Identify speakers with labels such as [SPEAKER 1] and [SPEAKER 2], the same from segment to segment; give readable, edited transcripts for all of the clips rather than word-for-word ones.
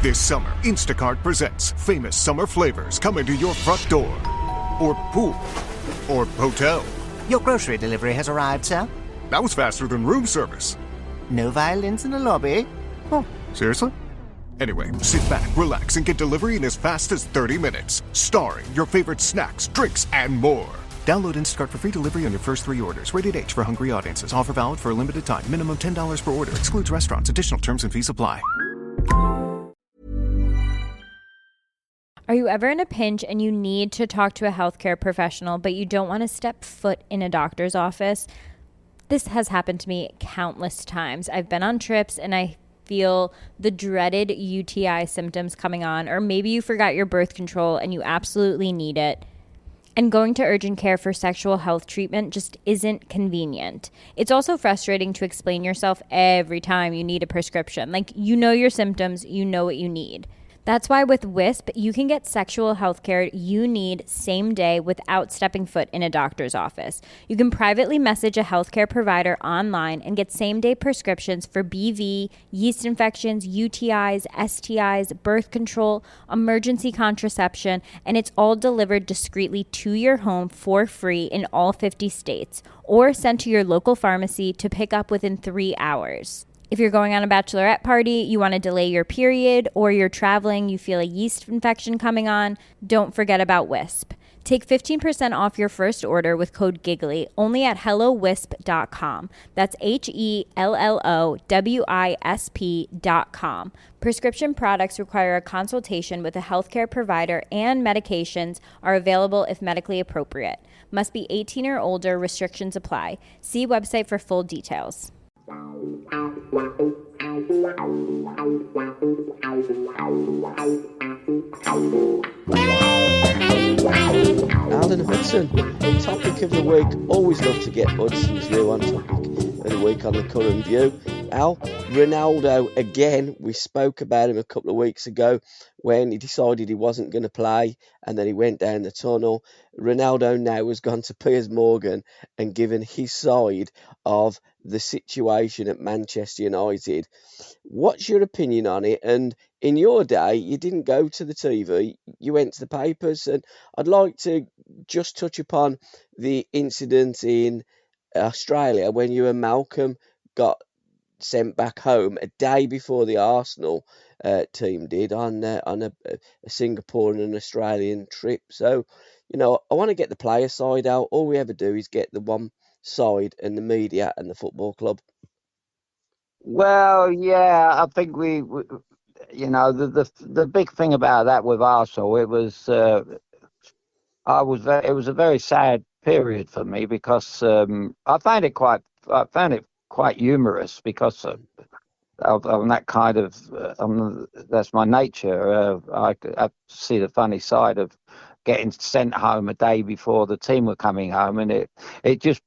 [SPEAKER 1] This summer, Instacart presents famous summer flavors coming to your front door. Or pool. Or hotel.
[SPEAKER 2] Your grocery delivery has arrived, sir.
[SPEAKER 1] That was faster than room service.
[SPEAKER 2] No violins in the lobby.
[SPEAKER 1] Oh, seriously? Anyway, sit back, relax, and get delivery in as fast as 30 minutes. Starring your favorite snacks, drinks, and more. Download Instacart for free delivery on your first 3 orders. Rated H for hungry audiences. Offer valid for a limited time. Minimum $10 per order. Excludes restaurants. Additional terms and fees apply.
[SPEAKER 3] Are you ever in a pinch and you need to talk to a healthcare professional, but you don't want to step foot in a doctor's office? This has happened to me countless times. I've been on trips and I feel the dreaded UTI symptoms coming on, or maybe you forgot your birth control and you absolutely need it. And going to urgent care for sexual health treatment just isn't convenient. It's also frustrating to explain yourself every time you need a prescription. Like, you know your symptoms, you know what you need. That's why with Wisp, you can get sexual health care you need same day without stepping foot in a doctor's office. You can privately message a healthcare provider online and get same-day prescriptions for BV, yeast infections, UTIs, STIs, birth control, emergency contraception, and it's all delivered discreetly to your home for free in all 50 states, or sent to your local pharmacy to pick up within 3 hours. If you're going on a bachelorette party, you want to delay your period, or you're traveling, you feel a yeast infection coming on, don't forget about Wisp. Take 15% off your first order with code GIGGLY only at HelloWisp.com. That's HelloWisp.com. Prescription products require a consultation with a healthcare provider, and medications are available if medically appropriate. Must be 18 or older. Restrictions apply. See website for full details.
[SPEAKER 4] Alan Hudson, topic of the week. Always love to get Hudson's view on topic of the week on the current view. Al, Ronaldo again. We spoke about him a couple of weeks ago when he decided he wasn't going to play and then he went down the tunnel. Ronaldo now has gone to Piers Morgan and given his side of the situation at Manchester United. What's your opinion on it? And in your day, you didn't go to the TV, you went to the papers. And I'd like to just touch upon the incident in Australia when you and Malcolm got sent back home a day before the Arsenal team did on a Singapore and an Australian trip. So, you know, I want to get the player side out. All we ever do is get the one side and the media and the football club.
[SPEAKER 5] Well, yeah, I think we you know, the big thing about that with Arsenal, it was it was a very sad period for me because I found it quite humorous because of that kind of that's my nature. I see the funny side of getting sent home a day before the team were coming home, and it just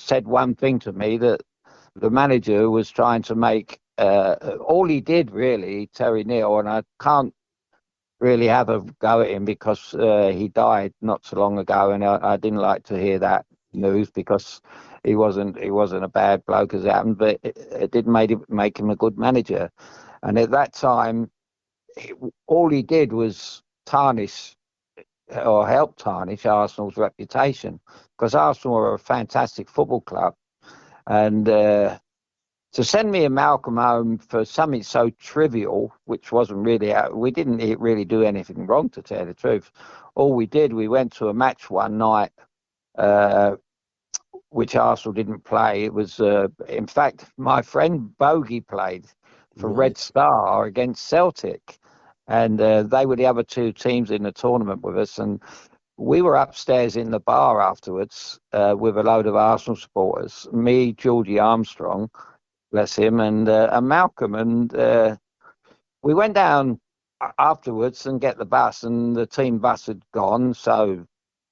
[SPEAKER 5] said one thing to me, that the manager was trying to make all he did really, Terry Neal, and I can't really have a go at him because he died not so long ago, and I didn't like to hear that news because he wasn't a bad bloke as it happened, but it did make him a good manager. And at that time, all he did was tarnish or help tarnish Arsenal's reputation, because Arsenal are a fantastic football club. And to send me and Malcolm home for something so trivial, which wasn't really, we didn't really do anything wrong, to tell the truth. All we did, we went to a match one night, which Arsenal didn't play. It was, in fact, my friend Bogey played for Red Star against Celtic. And they were the other two teams in the tournament with us. And we were upstairs in the bar afterwards with a load of Arsenal supporters, me, Georgie Armstrong, bless him, and Malcolm. And we went down afterwards and get the bus, and the team bus had gone. So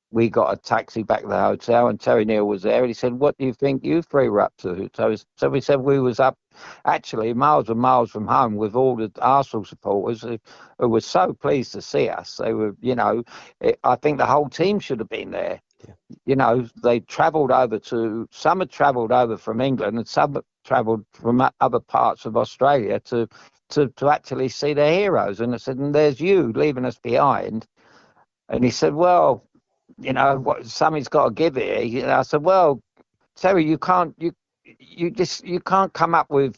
[SPEAKER 5] we got a taxi back to the hotel, and Terry Neal was there. And he said, "What do you think you three were up to?" So we said we was up actually miles and miles from home with all the Arsenal supporters who were so pleased to see us. They were, you know, I think the whole team should have been there. Yeah. You know, they travelled over some had travelled over from England, and some had travelled from other parts of Australia to to actually see their heroes. And I said, and there's you leaving us behind. And he said, well, something's got to give here. I said, well, Terry, you can't come up with,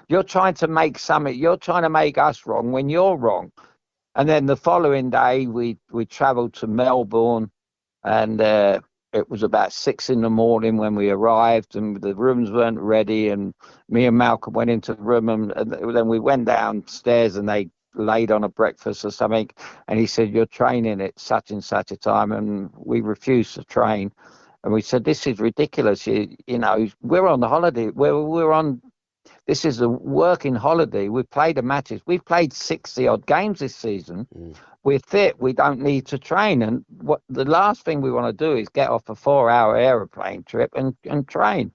[SPEAKER 5] you're trying to make something, you're trying to make us wrong when you're wrong. And then the following day, we travelled to Melbourne, and it was about 6 a.m. when we arrived, and the rooms weren't ready. And me and Malcolm went into the room, and then we went downstairs, and they laid on a breakfast or something. And he said, "You're training at such and such a time," and we refused to train. And we said, "This is ridiculous. We're on the holiday. We're on. This is a working holiday. We've played the matches. We've played 60 odd games this season. We're fit. We don't need to train. And what the last thing we want to do is get off a 4-hour aeroplane trip and train."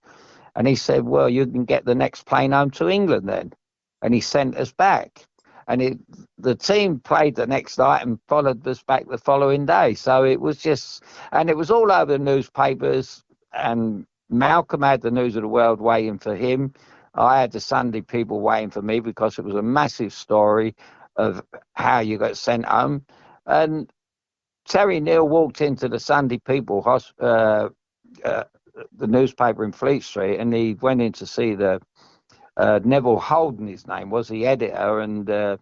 [SPEAKER 5] And he said, "Well, you can get the next plane home to England then." And he sent us back. And the team played the next night and followed us back the following day. So it was just, and it was all over the newspapers. And Malcolm had the News of the World waiting for him. I had the Sunday People waiting for me because it was a massive story of how you got sent home. And Terry Neal walked into the Sunday People the newspaper in Fleet Street, and he went in to see the Neville Holden, his name was, the editor, and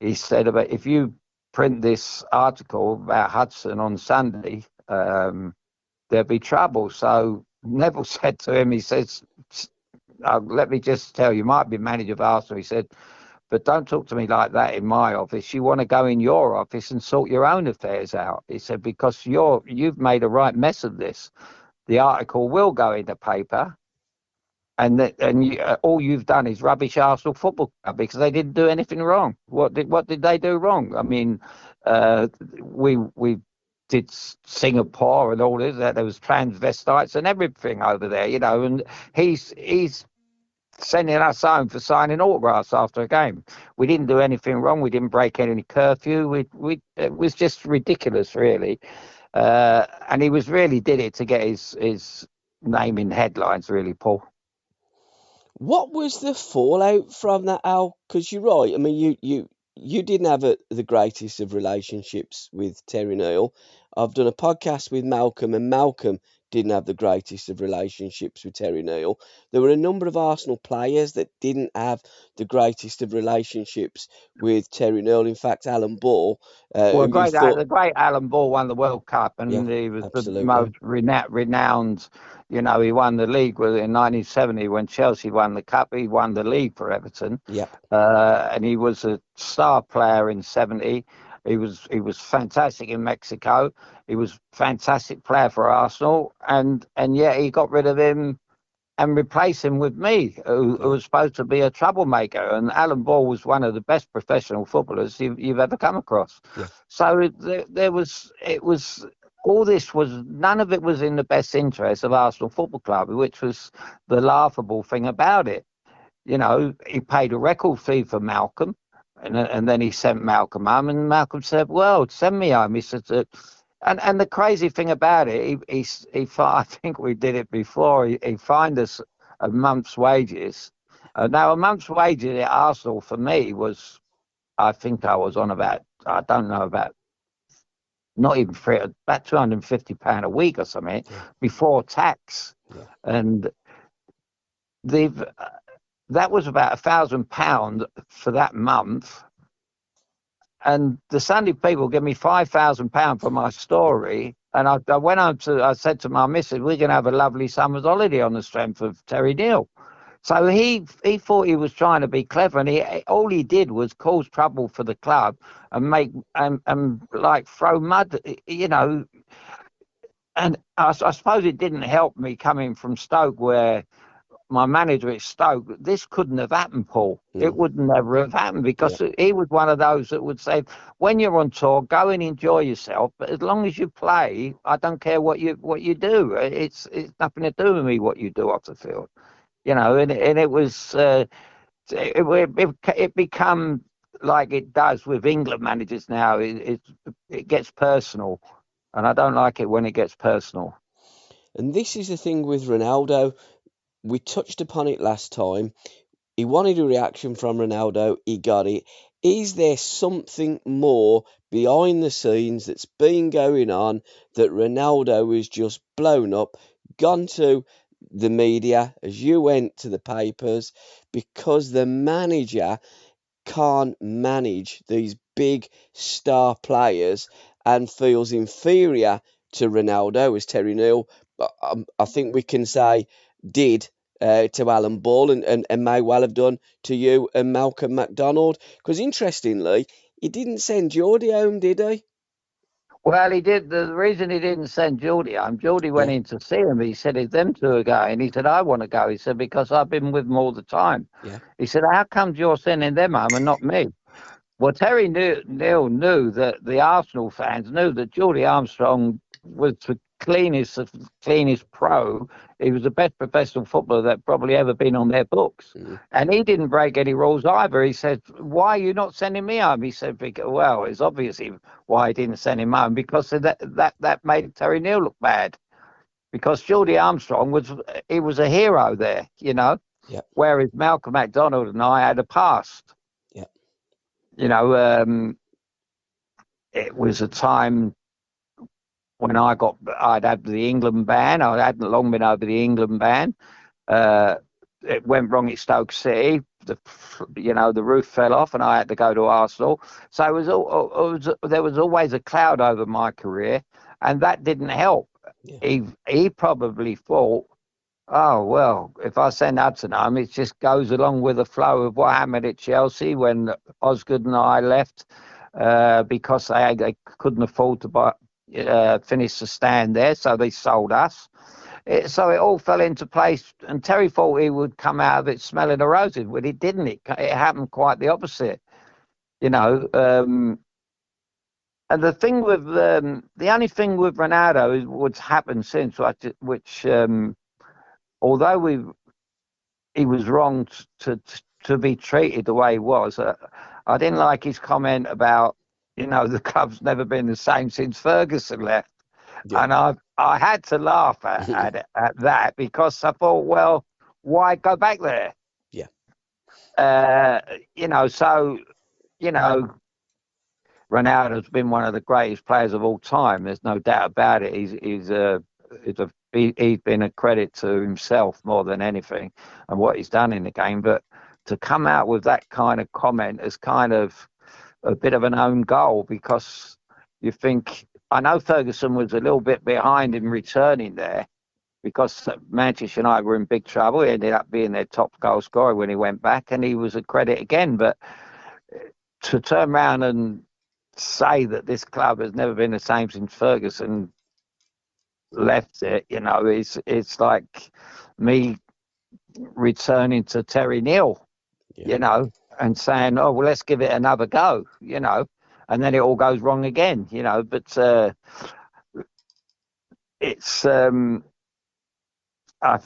[SPEAKER 5] he said, about if you print this article about Hudson on Sunday, there'll be trouble. So Neville said to him, he says, "Let me just tell you, might be manager of Arsenal," he said, "but don't talk to me like that in my office. You want to go in your office and sort your own affairs out." He said, "Because you've made a right mess of this. The article will go in the paper, and all you've done is rubbish Arsenal Football Club because they didn't do anything wrong. What did they do wrong? I mean, we did Singapore and all this. There was transvestites and everything over there, and he's sending us home for signing autographs after a game. We didn't do anything wrong. We didn't break any curfew. It was just ridiculous, really. And he did it to get his name in headlines, really, Paul."
[SPEAKER 4] What was the fallout from that, Al? Because you're right. I mean, you didn't have the greatest of relationships with Terry Neal. I've done a podcast with Malcolm, and Malcolm didn't have the greatest of relationships with Terry Neal. There were a number of Arsenal players that didn't have the greatest of relationships with Terry Neal. In fact, Alan Ball,
[SPEAKER 5] Well,
[SPEAKER 4] the
[SPEAKER 5] great Alan Ball won the World Cup, and he was
[SPEAKER 4] absolutely
[SPEAKER 5] the most renowned. He won the league in 1970 when Chelsea won the cup. He won the league for Everton.
[SPEAKER 4] Yep.
[SPEAKER 5] And he was a star player in '70. He was fantastic in Mexico. He was a fantastic player for Arsenal, and yet he got rid of him and replace him with me, who was supposed to be a troublemaker. And Alan Ball was one of the best professional footballers you've ever come across. Yeah. So none of it was in the best interest of Arsenal Football Club, which was the laughable thing about it. He paid a record fee for Malcolm, and then he sent Malcolm home, and Malcolm said, "Well, send me home." He said, And the crazy thing about it, he I think we did it before. He fined us a month's wages. Now, a month's wages at Arsenal for me was, I think I was on about not even about £250 a week or something before tax, and that was about £1,000 for that month. And the Sunday People give me £5,000 for my story. And I went home I said to my missus, "We're going to have a lovely summer's holiday on the strength of Terry Neal." So he thought he was trying to be clever, and all he did was cause trouble for the club and make and like throw mud, And I suppose it didn't help me coming from Stoke, where my manager at Stoke, this couldn't have happened, Paul. It would never have happened, because he was one of those that would say, "When you're on tour, go and enjoy yourself, but as long as you play, I don't care what you do. It's nothing to do with me what you do off the field." And it was it become like it does with England managers now. It gets personal, and I don't like it when it gets personal.
[SPEAKER 4] And this is the thing with Ronaldo. We touched upon it last time. He wanted a reaction from Ronaldo. He got it. Is there something more behind the scenes that's been going on that Ronaldo has just blown up, gone to the media, as you went to the papers, because the manager can't manage these big star players and feels inferior to Ronaldo, as Terry Neal, I think we can say, did to Alan Ball and may well have done to you and Malcolm McDonald. Because interestingly, he didn't send Geordie home, did he?
[SPEAKER 5] Well, he did. The reason he didn't send Geordie home, Geordie went
[SPEAKER 4] Yeah,
[SPEAKER 5] in to see him. He said, "If them two are going," he said, "I want to go." He said, "Because I've been with them all the time."
[SPEAKER 4] yeah,
[SPEAKER 5] He said, "How comes you're sending them home and not me?" Well, Terry Neal knew that the Arsenal fans knew that Geordie Armstrong was the cleanest pro. He was the best professional footballer that probably ever been on their books.
[SPEAKER 4] mm,
[SPEAKER 5] And he didn't break any rules either. He said, "Why are you not sending me home?" He said, "Because, well, it's obviously why he didn't send him home, because of that made Terry Neal look bad. Because Geordie Armstrong was a hero there,
[SPEAKER 4] yeah,
[SPEAKER 5] whereas Malcolm McDonald and I had a past.
[SPEAKER 4] yeah,
[SPEAKER 5] You know, it was a time when I'd had the England ban. I hadn't long been over the England ban. Uh, it went wrong at Stoke City. The roof fell off, and I had to go to Arsenal. So there was always a cloud over my career, and that didn't help.
[SPEAKER 4] yeah,
[SPEAKER 5] He probably thought, oh, well, if I send Hudson home, it just goes along with the flow of what happened at Chelsea when Osgood and I left, because they couldn't afford to finish the stand there, so they sold us. So it all fell into place, and Terry thought he would come out of it smelling the roses, but it didn't. It happened quite the opposite, you know. And the only thing with Ronaldo is what's happened since, which although he was wrong to be treated the way he was. I didn't like his comment about, the club's never been the same since Ferguson left.
[SPEAKER 4] yeah,
[SPEAKER 5] And I had to laugh at that, because I thought, well, why go back there?
[SPEAKER 4] yeah,
[SPEAKER 5] So, Ronaldo's been one of the greatest players of all time. There's no doubt about it. He's been a credit to himself more than anything, and what he's done in the game. But to come out with that kind of comment is kind of a bit of an own goal, because you think, I know Ferguson was a little bit behind in returning there, because Manchester United were in big trouble. He ended up being their top goal scorer when he went back, and he was a credit again. But to turn around and say that this club has never been the same since Ferguson left it, it's like me returning to Terry Neal,
[SPEAKER 4] yeah,
[SPEAKER 5] and saying, oh, well, let's give it another go, and then it all goes wrong again, but it's I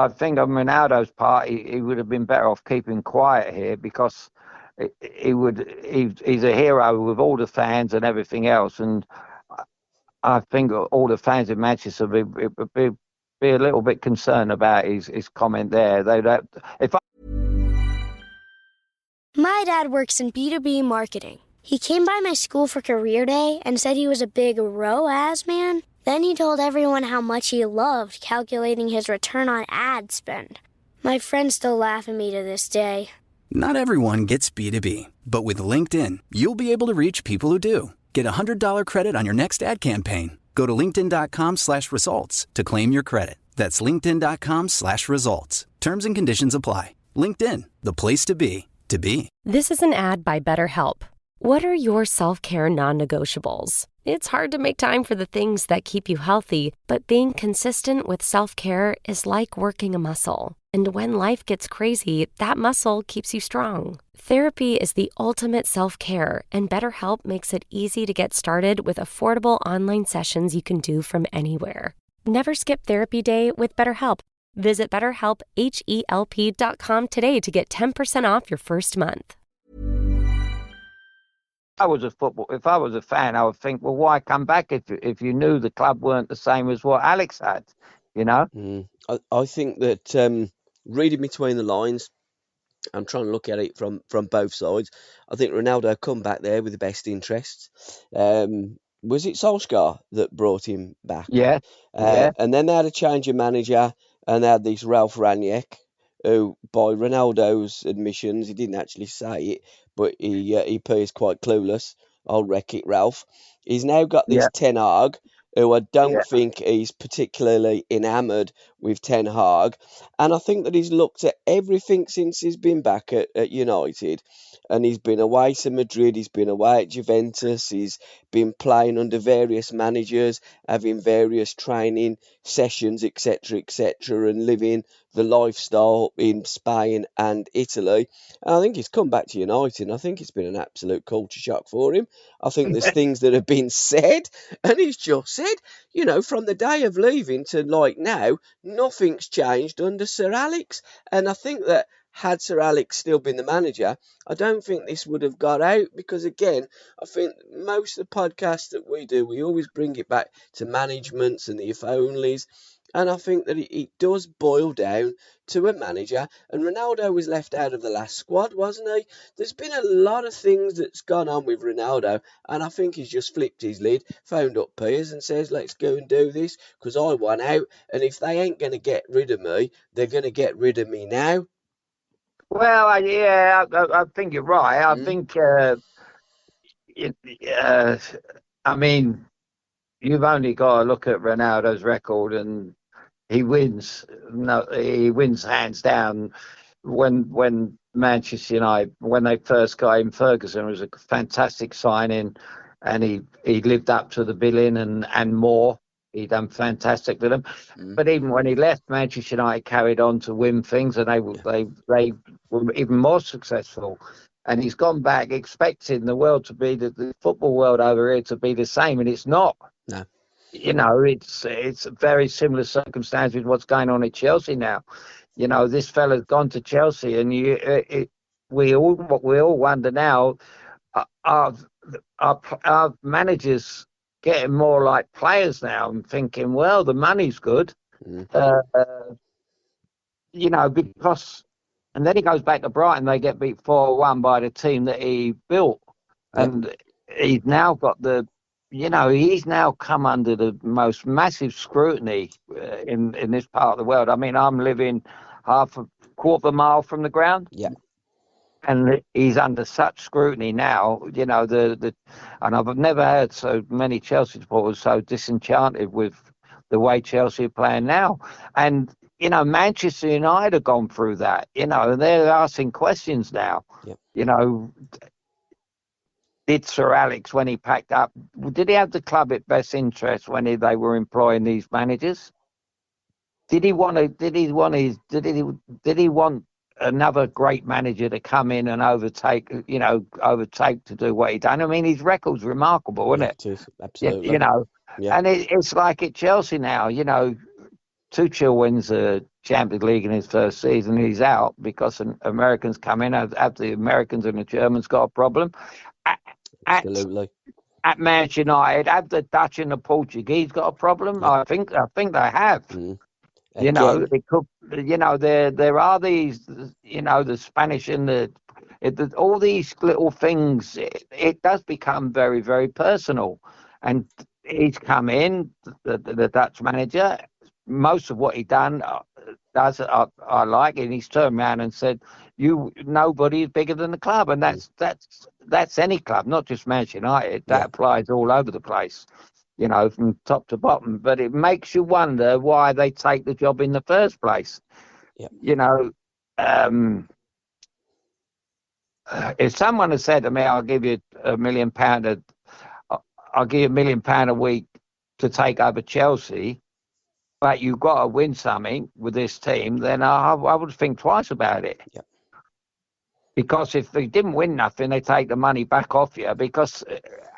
[SPEAKER 5] think on Ronaldo's part, he would have been better off keeping quiet here, because he's a hero with all the fans and everything else, and I think all the fans in Manchester would be a little bit concerned about his comment there. If
[SPEAKER 6] My dad works in B2B marketing. He came by my school for career day and said he was a big ROAS man. Then he told everyone how much he loved calculating his return on ad spend. My friends still laugh at me to this day.
[SPEAKER 7] Not everyone gets B2B, but with LinkedIn, you'll be able to reach people who do. Get a $100 credit on your next ad campaign. Go to linkedin.com/results to claim your credit. That's linkedin.com/results. Terms and conditions apply. LinkedIn, the place to be, to be.
[SPEAKER 8] This is an ad by BetterHelp. What are your self-care non-negotiables? It's hard to make time for the things that keep you healthy, but being consistent with self-care is like working a muscle. And when life gets crazy, that muscle keeps you strong. Therapy is the ultimate self-care, and BetterHelp makes it easy to get started with affordable online sessions you can do from anywhere. Never skip therapy day with BetterHelp. Visit BetterHelp.com today to get 10% off your first month.
[SPEAKER 5] if I was a fan, I would think, well, why come back if you knew the club weren't the same as what Alex had,
[SPEAKER 4] I think that reading between the lines, I'm trying to look at it from both sides. I think Ronaldo come back there with the best interests. Was it Solskjaer that brought him back?
[SPEAKER 5] Yeah, yeah,
[SPEAKER 4] And then they had a change of manager, and they had this Ralph Rangnick, who, by Ronaldo's admissions, he didn't actually say it, but he appears quite clueless. I'll wreck it, Ralph. He's now got this
[SPEAKER 5] yeah,
[SPEAKER 4] Ten Hag, who I
[SPEAKER 5] yeah.
[SPEAKER 4] don't think he's particularly enamoured with Ten Hag. And I think that he's looked at everything since he's been back at United. And he's been away to Madrid, he's been away at Juventus, he's been playing under various managers, having various training sessions, etc., and living the lifestyle in Spain and Italy. And I think he's come back to United, and I think it's been an absolute culture shock for him. I think there's things that have been said, and he's just said, from the day of leaving to like now, nothing's changed under Sir Alex. And I think that had Sir Alex still been the manager, I don't think this would have got out, because again, I think most of the podcasts that we do, we always bring it back to managements and the if onlys. And I think that it does boil down to a manager. And Ronaldo was left out of the last squad, wasn't he? There's been a lot of things that's gone on with Ronaldo, and I think he's just flipped his lid, phoned up Piers and says, let's go and do this, because I want out. And if they ain't going to get rid of me, they're going to get rid of me now.
[SPEAKER 5] Well, I think you're right. I think, I mean, you've only got to look at Ronaldo's record, and he wins. No, he wins hands down. When Manchester United, when they first got him, Ferguson was a fantastic signing, and he lived up to the billing and more. He done fantastic with them. But even when he left, Manchester United carried on to win things, and they were even more successful. And he's gone back expecting the world to be the football world over here to be the same, and it's not.
[SPEAKER 4] No.
[SPEAKER 5] It's a very similar circumstance with what's going on at Chelsea now. This fella's gone to Chelsea, and we all wonder now, are managers getting more like players now, and thinking, well, the money's good, because, and then he goes back to Brighton, they get beat 4-1 by the team that he built, and he's now got he's now come under the most massive scrutiny in this part of the world. I mean, I'm living half a quarter of a mile from the ground.
[SPEAKER 4] Yeah.
[SPEAKER 5] And he's under such scrutiny now, and I've never heard so many Chelsea supporters so disenchanted with the way Chelsea are playing now. And, Manchester United have gone through that, and they're asking questions now.
[SPEAKER 4] Yep.
[SPEAKER 5] Did Sir Alex, when he packed up, did he have the club at best interest when they were employing these managers? Did he want another great manager to come in and overtake to do what he done? I mean, his record's remarkable, isn't it?
[SPEAKER 4] It is, absolutely.
[SPEAKER 5] And it's like at Chelsea now, Tuchel wins the Champions League in his first season, he's out because Americans come in, have the Americans and the Germans got a problem.
[SPEAKER 4] Absolutely.
[SPEAKER 5] At Manchester United, have the Dutch and the Portuguese got a problem? Yep. I think they have. It could. There are these. The Spanish and all these little things. It does become very, very personal. And he's come in, the Dutch manager. Most of what he does, I like, and he's turned around and said, nobody is bigger than the club, and that's any club, not just Manchester United. That applies all over the place, from top to bottom. But it makes you wonder why they take the job in the first place.
[SPEAKER 4] Yep.
[SPEAKER 5] If someone had said to me, I'll give you £1 million I'll give you £1 million a week to take over Chelsea, but you've got to win something with this team, then I would think twice about it.
[SPEAKER 4] Yep.
[SPEAKER 5] Because if they didn't win nothing, they take the money back off you. Because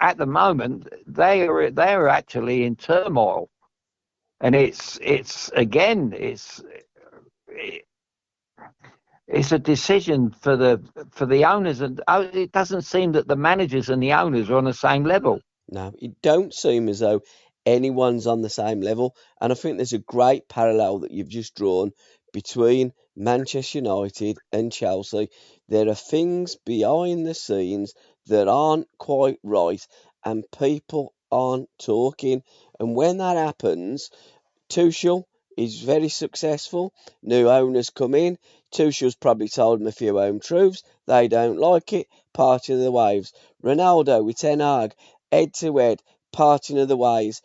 [SPEAKER 5] at the moment they're actually in turmoil, and it's a decision for the owners, and it doesn't seem that the managers and the owners are on the same level.
[SPEAKER 4] No, it don't seem as though anyone's on the same level, and I think there's a great parallel that you've just drawn between Manchester United and Chelsea. There are things behind the scenes that aren't quite right, and people aren't talking. And when that happens, Tuchel is very successful. New owners come in. Tuchel's probably told them a few home truths. They don't like it. Parting of the waves. Ronaldo with Ten Hag, head to head, parting of the waves.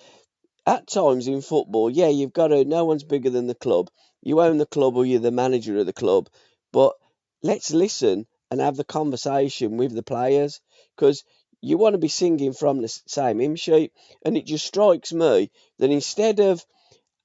[SPEAKER 4] At times in football, yeah, you've got to. No one's bigger than the club. You own the club or you're the manager of the club. But let's listen and have the conversation with the players, because you want to be singing from the same hymn sheet. And it just strikes me that instead of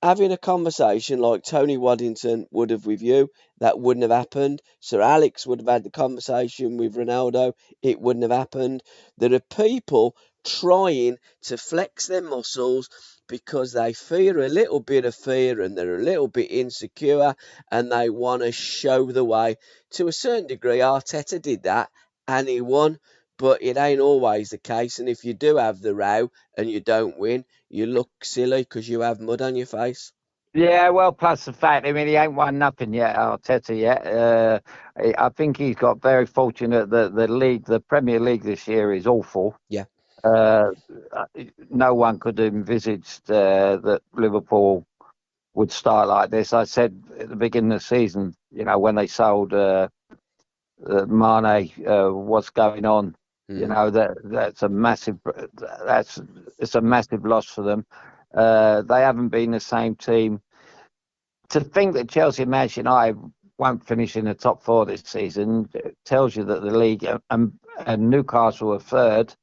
[SPEAKER 4] having a conversation like Tony Waddington would have with you, that wouldn't have happened. Sir Alex would have had the conversation with Ronaldo, it wouldn't have happened. There are people trying to flex their muscles because they feel a little bit of fear and they're a little bit insecure and they want to show the way. To a certain degree, Arteta did that and he won. But it ain't always the case, and if you do have the row and you don't win, you look silly because you have mud on your face.
[SPEAKER 5] Yeah, well, plus the fact, I mean, he ain't won nothing yet, Arteta yet. I think he's got very fortunate that the Premier League this year is awful.
[SPEAKER 4] Yeah.
[SPEAKER 5] No one could have envisaged that Liverpool would start like this. I said at the beginning of the season, when they sold Mane, what's going on? That's a massive loss for them. They haven't been the same team. To think that Chelsea and Man United won't finish in the top four this season tells you that the league and Newcastle are third.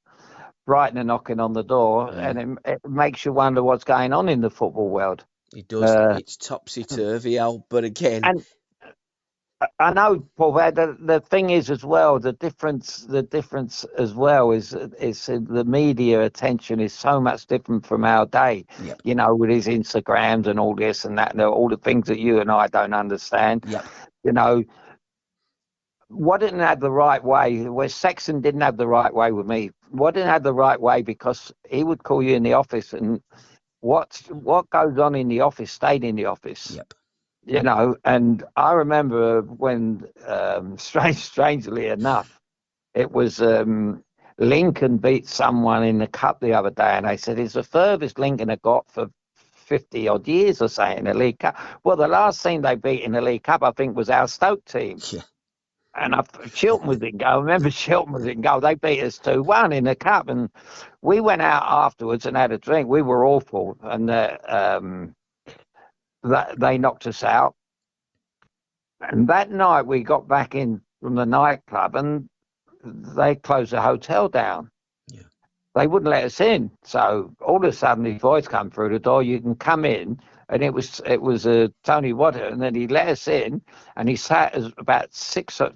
[SPEAKER 5] Brighton are knocking on the door, and it makes you wonder what's going on in the football world.
[SPEAKER 4] It does. It's topsy-turvy, Al, but again...
[SPEAKER 5] And I know, Paul, the thing is as well, the difference as well is the media attention is so much different from our day.
[SPEAKER 4] Yep.
[SPEAKER 5] With his Instagrams and all this and that, and all the things that you and I don't understand.
[SPEAKER 4] Yep.
[SPEAKER 5] What didn't have the right way, where Sexton didn't have the right way with me. What didn't have the right way because he would call you in the office, and what goes on in the office stayed in the office.
[SPEAKER 4] Yep.
[SPEAKER 5] And I remember when, strangely enough, it was Lincoln beat someone in the cup the other day, and they said it's the furthest Lincoln had got for 50 odd years or so in the League Cup. Well, the last team they beat in the League Cup, I think, was our Stoke team.
[SPEAKER 4] Yeah.
[SPEAKER 5] And Chilton was in goal. I remember Chilton was in goal. They beat us 2-1 in the cup, and we went out afterwards and had a drink. We were awful, and they knocked us out. And that night we got back in from the nightclub and they closed the hotel down.
[SPEAKER 4] Yeah.
[SPEAKER 5] They wouldn't let us in. So all of a sudden his voice come through the door, you can come in. And it was Tony Waddle, and then he let us in and he sat as about six or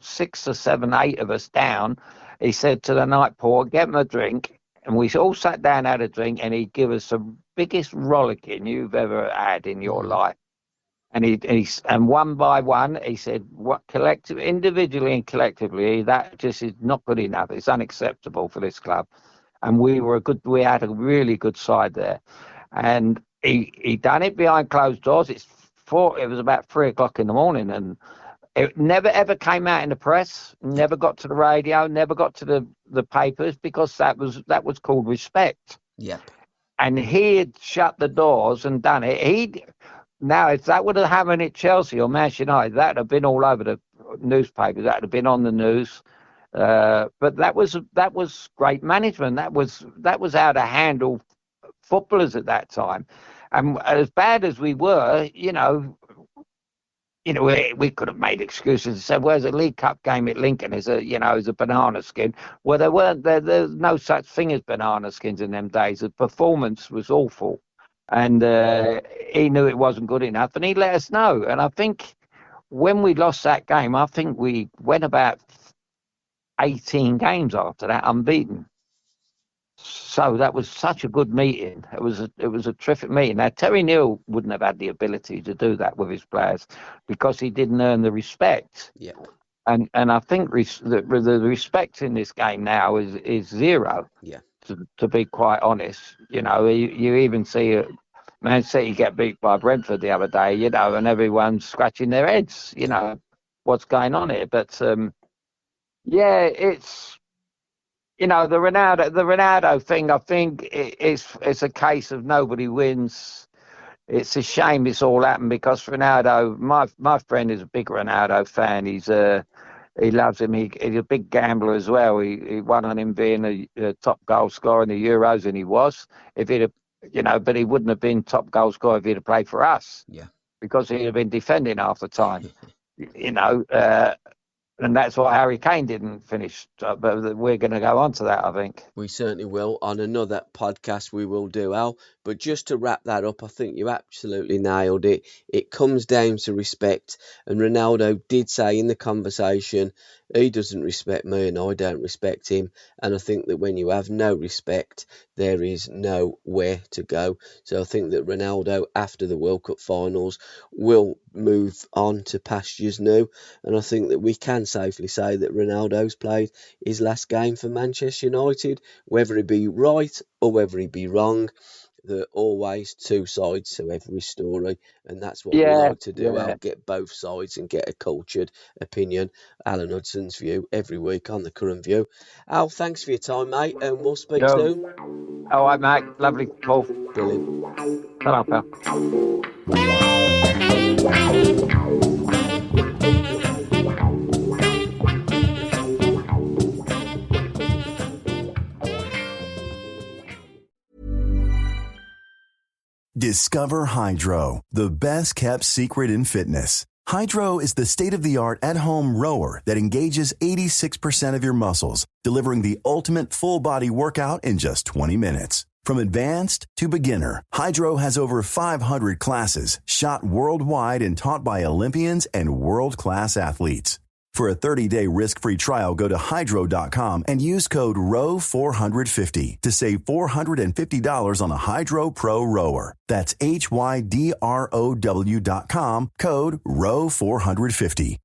[SPEAKER 5] seven, 8 of us down. He said to the night porter, get him a drink. And we all sat down, had a drink, and he'd give us the biggest rollicking you've ever had in your life. And one by one, he said, individually and collectively, that just is not good enough. It's unacceptable for this club. And we had a really good side there. And he done it behind closed doors. It was about 3:00 in the morning, and it never ever came out in the press, never got to the radio, never got to the papers, because that was called respect.
[SPEAKER 4] Yep.
[SPEAKER 5] And he had shut the doors and done it. Now, if that would have happened at Chelsea or Man United, that would have been all over the newspapers. That would have been on the news. But that was great management. That was how to handle footballers at that time. And as bad as we were, we could have made excuses and said, "Where's a League Cup game at Lincoln? Is a banana skin?" Well, there's no such thing as banana skins in them days. The performance was awful. And he knew it wasn't good enough, and he let us know. And I think when we lost that game, I think we went about 18 games after that unbeaten. So that was such a good meeting. It was a terrific meeting. Now, Terry Neal wouldn't have had the ability to do that with his players because he didn't earn the respect.
[SPEAKER 4] Yeah.
[SPEAKER 5] And I think the respect in this game now is zero.
[SPEAKER 4] Yeah.
[SPEAKER 5] To be quite honest, you even see Man City get beat by Brentford the other day, you know, and everyone's scratching their heads, you know, what's going on here. But yeah, it's, you know, the Ronaldo thing. I think it's a case of nobody wins. It's a shame it's all happened because Ronaldo, my friend is a big Ronaldo fan. He loves him. He's a big gambler as well. He won on him being a top goal scorer in the Euros, and he was. If he'd have, you know, but he wouldn't have been top goal scorer if he'd have played for us.
[SPEAKER 4] Yeah.
[SPEAKER 5] Because he'd have been defending half the time. You know, and that's why Harry Kane didn't finish. But we're going to go on to that, I think.
[SPEAKER 4] We certainly will. On another podcast we will do, Al. But just to wrap that up, I think you absolutely nailed it. It comes down to respect. And Ronaldo did say in the conversation, he doesn't respect me and I don't respect him. And I think that when you have no respect, there is nowhere to go. So I think that Ronaldo, after the World Cup finals, will move on to pastures new. And I think that we can safely say that Ronaldo's played his last game for Manchester United. Whether he be right or whether he be wrong, there are always two sides to every story, and that's what we like to do. I'll get both sides and get a cultured opinion. Alan Hudson's view every week on The Current View. Al, thanks for your time, mate, and we'll speak soon.
[SPEAKER 5] All right, mate. Lovely call.
[SPEAKER 4] Brilliant.
[SPEAKER 5] Shut up, pal.
[SPEAKER 9] Discover Hydro, the best kept secret in fitness. Hydro is the state-of-the-art at-home rower that engages 86% of your muscles, delivering the ultimate full-body workout in just 20 minutes. From advanced to beginner, Hydro has over 500 classes shot worldwide and taught by Olympians and world-class athletes. For a 30-day risk-free trial, go to hydro.com and use code ROW450 to save $450 on a Hydro Pro rower. That's HYDROW.com, code ROW450.